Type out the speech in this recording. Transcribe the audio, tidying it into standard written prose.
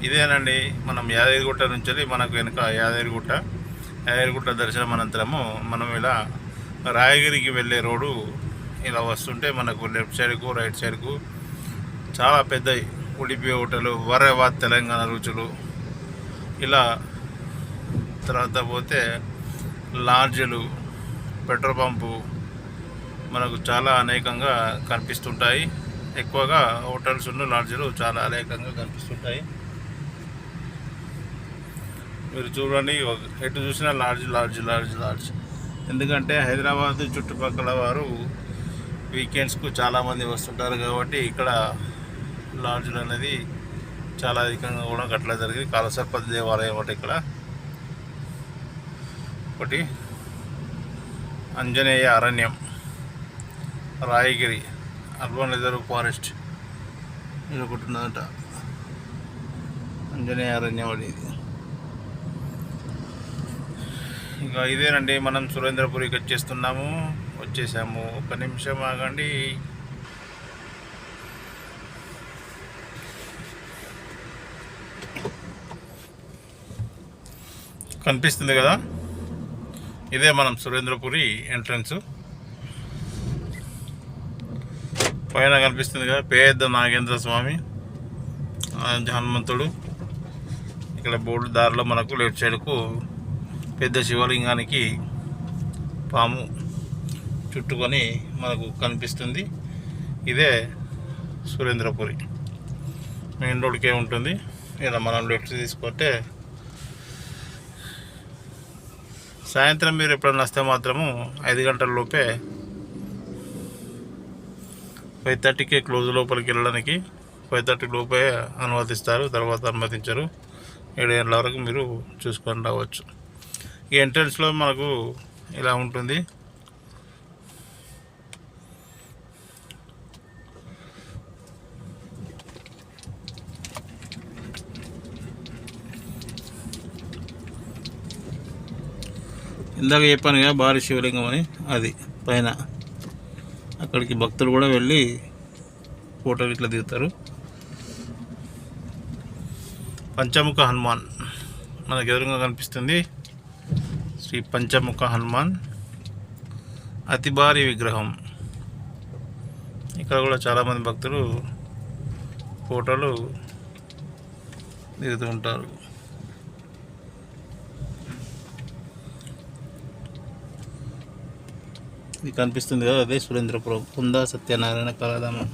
ఇదేనండి మనం యాదగిరిగుట్ట నుంచి మనకు వెనుక యాదగిరిగుట్ట దర్శనం అనంతరము మనం ఇలా రాయగిరికి వెళ్ళే రోడ్డు ఇలా వస్తుంటే మనకు లెఫ్ట్ సైడ్కు రైట్ సైడ్కు చాలా పెద్దవి ఉడిపి హోటలు వరేవాద్ తెలంగాణ రుచులు ఇలా తర్వాత పోతే లాడ్జులు పెట్రోల్ పంపు మనకు చాలా అనేకంగా కనిపిస్తుంటాయి. ఎక్కువగా హోటల్స్ లాడ్జులు చాలా అనేకంగా కనిపిస్తుంటాయి. మీరు చూడండి, ఎటు చూసినా లాడ్జ్. ఎందుకంటే హైదరాబాద్ చుట్టుపక్కల వారు వీకెండ్స్కు చాలామంది వస్తుంటారు కాబట్టి ఇక్కడ లాడ్జులు అనేది చాలా అధికంగా కూడా కట్టడం జరిగింది. కాలసర్పతి దేవాలయం ఒకటి, ఇక్కడ ఒకటి ఆంజనేయ అరణ్యం, రాయగిరి అర్బన్ రిజర్వ్ ఫారెస్ట్ ఇది ఒకటి ఉన్నదట, ఆంజనేయ అరణ్యం అనేది. ఇంకా ఇదేనండి, మనం సురేంద్రపురికి వచ్చేసాము. ఒక నిమిషం ఆగండి. కనిపిస్తుంది కదా, ఇదే మనం సురేంద్రపురి ఎంట్రన్స్. పైన కనిపిస్తుంది కదా పెద్ద నాగేంద్ర స్వామి, హనుమంతుడు. ఇక్కడ బోర్డు దారిలో మనకు లెఫ్ట్ సైడ్కు పెద్ద శివలింగానికి పాము చుట్టుకొని మనకు కనిపిస్తుంది. ఇదే సురేంద్రపురి మెయిన్ రోడ్కే ఉంటుంది. ఇలా మనం లెఫ్ట్ తీసుకుంటే సాయంత్రం మీరు ఎప్పుడైనా వస్తే మాత్రము 5 గంటల లోపే 5:30కే క్లోజ్ లోపలికి వెళ్ళడానికి 5:30 లోపే అనుమతిస్తారు, తర్వాత అనుమతించరు. 7 గంటల వరకు మీరు చూసుకొని రావచ్చు. ఈ ఎంట్రన్స్లో మనకు ఇలా ఉంటుంది. ఇందాక చెప్పాను కదా భారీ శివలింగం అని, అది పైన. అక్కడికి భక్తులు కూడా వెళ్ళి ఫోటోలు ఇట్లా దిగుతారు. పంచముఖ హనుమాన్ మనకు ఎదురుగా కనిపిస్తుంది. శ్రీ పంచముఖ హనుమాన్ అతి భారీ విగ్రహం. ఇక్కడ కూడా చాలామంది భక్తులు ఫోటోలు దిగుతూ ఉంటారు. ఇది కనిపిస్తుంది కదా, అదే సురేంద్రపురం కుందా సత్యనారాయణ కళాధామం.